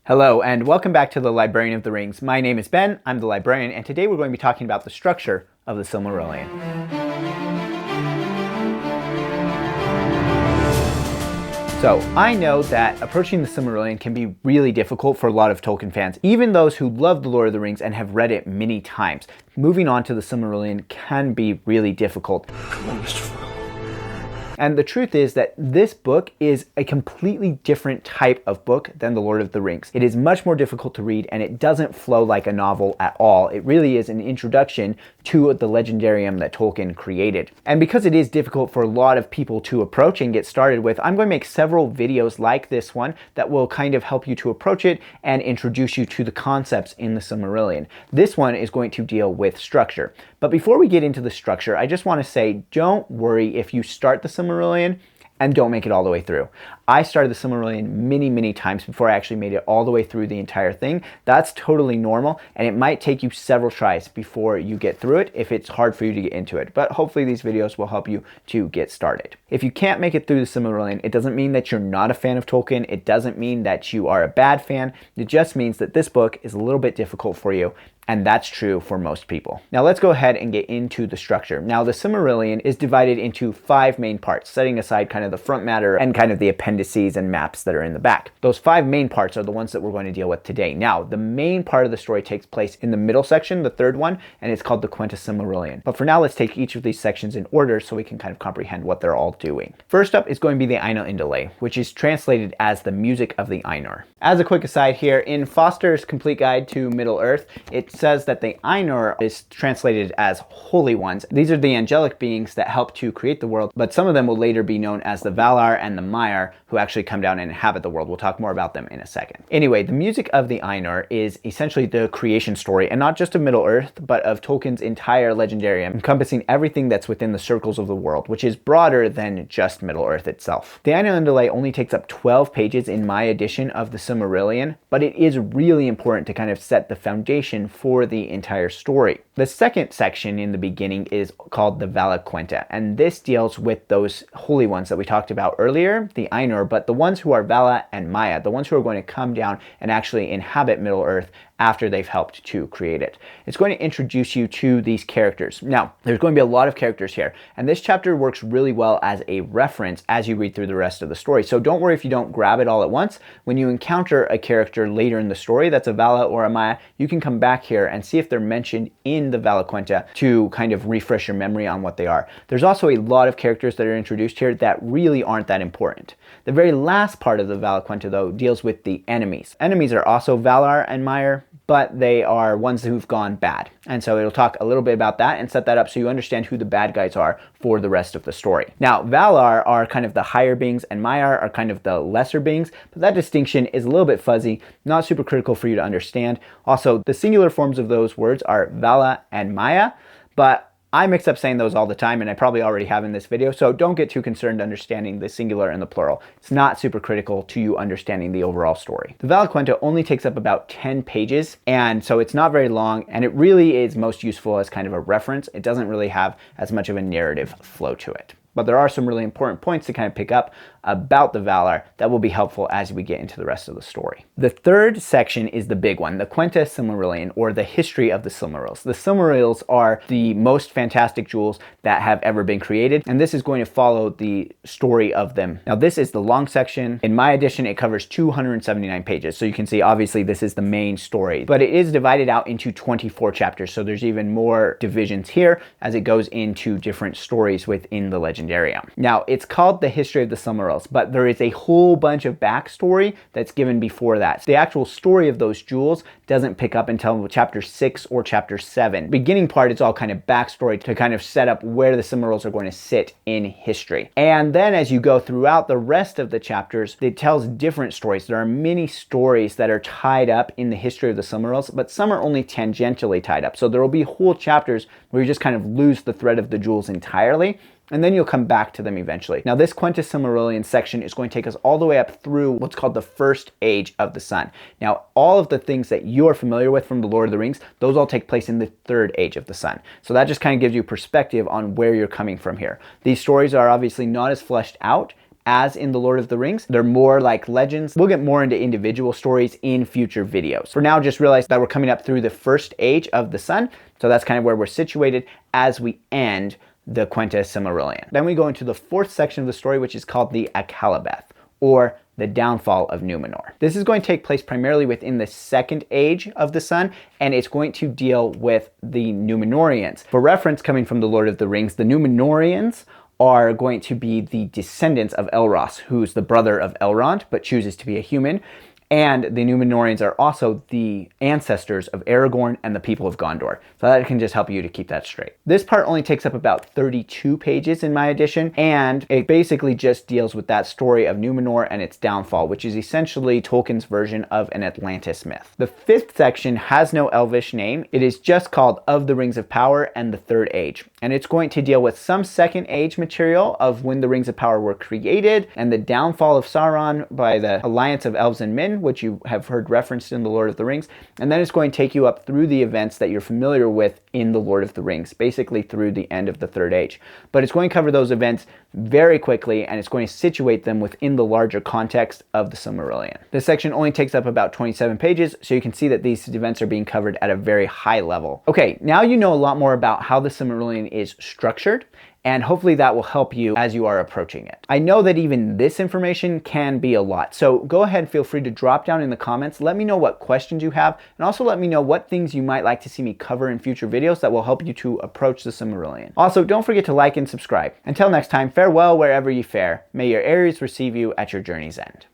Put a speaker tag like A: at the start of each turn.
A: Hello, and welcome back to the Librarian of the Rings. My name is Ben, I'm the librarian, and today we're going to be talking about the structure of the Silmarillion. So, I know that approaching the Silmarillion can be really difficult for a lot of Tolkien fans, even those who love The Lord of the Rings and have read it many times. Moving on to the Silmarillion can be really difficult.
B: Come on, Mr. Frodo.
A: And the truth is that this book is a completely different type of book than The Lord of the Rings. It is much more difficult to read, and it doesn't flow like a novel at all. It really is an introduction to the legendarium that Tolkien created. And because it is difficult for a lot of people to approach and get started with, I'm going to make several videos like this one that will kind of help you to approach it and introduce you to the concepts in the Silmarillion. This one is going to deal with structure. But before we get into the structure, I just want to say, don't worry if you start the Silmarillion and don't make it all the way through. I started the Silmarillion many times before I actually made it all the way through the entire thing. That's totally normal, and it might take you several tries before you get through it if it's hard for you to get into it. But hopefully these videos will help you to get started. If you can't make it through the Silmarillion, it doesn't mean that you're not a fan of Tolkien. It doesn't mean that you are a bad fan. It just means that this book is a little bit difficult for you, and that's true for most people. Now let's go ahead and get into the structure. Now the Silmarillion is divided into 5 main parts, setting aside kind of the front matter and kind of the appendices and maps that are in the back. Those 5 main parts are the ones that we're going to deal with today. Now the main part of the story takes place in the middle section, the third one, and it's called the Quenta Silmarillion. But for now, let's take each of these sections in order so we can kind of comprehend what they're all doing. First up is going to be the Ainulindalë, which is translated as the music of the Ainur. As a quick aside here, in Foster's Complete Guide to Middle-earth, it says that the Ainur is translated as holy ones. These are the angelic beings that help to create the world, but some of them will later be known as the Valar and the Maiar, who actually come down and inhabit the world. We'll talk more about them in a second. Anyway, the music of the Ainur is essentially the creation story, and not just of Middle-earth, but of Tolkien's entire legendarium, encompassing everything that's within the circles of the world, which is broader than just Middle-earth itself. The Ainulindalë only takes up 12 pages in my edition of the Silmarillion, but it is really important to kind of set the foundation for the entire story. The second section in the beginning is called the Valaquenta, and this deals with those holy ones that we talked about earlier, the Ainur, but the ones who are Vala and Maya, the ones who are going to come down and actually inhabit Middle-earth after they've helped to create it. It's going to introduce you to these characters. Now, there's going to be a lot of characters here, and this chapter works really well as a reference as you read through the rest of the story. So don't worry if you don't grab it all at once. When you encounter a character later in the story that's a Vala or a Maya, you can come back here and see if they're mentioned in the Valaquenta to kind of refresh your memory on what they are. There's also a lot of characters that are introduced here that really aren't that important. The very last part of the Valaquenta, though, deals with the enemies. Enemies are also Valar and Maiar, but they are ones who've gone bad. And so it'll talk a little bit about that and set that up so you understand who the bad guys are for the rest of the story. Now, Valar are kind of the higher beings and Maiar are kind of the lesser beings, but that distinction is a little bit fuzzy, not super critical for you to understand. Also, the singular forms of those words are Vala and Maya, but I mix up saying those all the time, and I probably already have in this video, so don't get too concerned understanding the singular and the plural. It's not super critical to you understanding the overall story. The Valaquenta only takes up about 10 pages, and so it's not very long, and it really is most useful as kind of a reference. It doesn't really have as much of a narrative flow to it. But there are some really important points to kind of pick up about the Valar that will be helpful as we get into the rest of the story. The third section is the big one, the Quenta Silmarillion, or the history of the Silmarils. The Silmarils are the most fantastic jewels that have ever been created, and this is going to follow the story of them. Now, this is the long section. In my edition, it covers 279 pages, so you can see obviously this is the main story, but it is divided out into 24 chapters, so there's even more divisions here as it goes into different stories within the legendarium. Now, it's called the history of the Silmarils, but there is a whole bunch of backstory that's given before that. The actual story of those jewels doesn't pick up until chapter 6 or chapter 7. Beginning part is all kind of backstory to kind of set up where the Silmarils are going to sit in history. And then as you go throughout the rest of the chapters, it tells different stories. There are many stories that are tied up in the history of the Silmarils, but some are only tangentially tied up. So there will be whole chapters where you just kind of lose the thread of the jewels entirely, and then you'll come back to them eventually. Now, this Quenta Silmarillion section is going to take us all the way up through what's called the First Age of the Sun. Now, all of the things that you are familiar with from The Lord of the Rings, those all take place in the Third Age of the Sun. So that just kind of gives you perspective on where you're coming from here. These stories are obviously not as fleshed out as in The Lord of the Rings. They're more like legends. We'll get more into individual stories in future videos. For now, just realize that we're coming up through the first age of the sun, so that's kind of where we're situated as we end the Quenta Silmarillion. Then we go into the fourth section of the story, which is called the Akallabeth, or the downfall of Numenor. This is going to take place primarily within the second age of the sun, and it's going to deal with the Numenorians. For reference, coming from The Lord of the Rings, the Numenorians are going to be the descendants of Elros, who's the brother of Elrond, but chooses to be a human. And the Numenorians are also the ancestors of Aragorn and the people of Gondor. So that can just help you to keep that straight. This part only takes up about 32 pages in my edition, and it basically just deals with that story of Numenor and its downfall, which is essentially Tolkien's version of an Atlantis myth. The fifth section has no Elvish name. It is just called Of the Rings of Power and the Third Age. And it's going to deal with some Second Age material of when the Rings of Power were created and the downfall of Sauron by the alliance of elves and men, which you have heard referenced in The Lord of the Rings. And then it's going to take you up through the events that you're familiar with in The Lord of the Rings, basically through the end of the Third Age. But it's going to cover those events very quickly, and it's going to situate them within the larger context of the Silmarillion. This section only takes up about 27 pages, so you can see that these events are being covered at a very high level. Okay, now you know a lot more about how the Silmarillion is structured, and hopefully that will help you as you are approaching it. I know that even this information can be a lot, so go ahead and feel free to drop down in the comments. Let me know what questions you have, and also let me know what things you might like to see me cover in future videos that will help you to approach the Silmarillion. Also, don't forget to like and subscribe. Until next time, farewell wherever you fare. May your Ares receive you at your journey's end.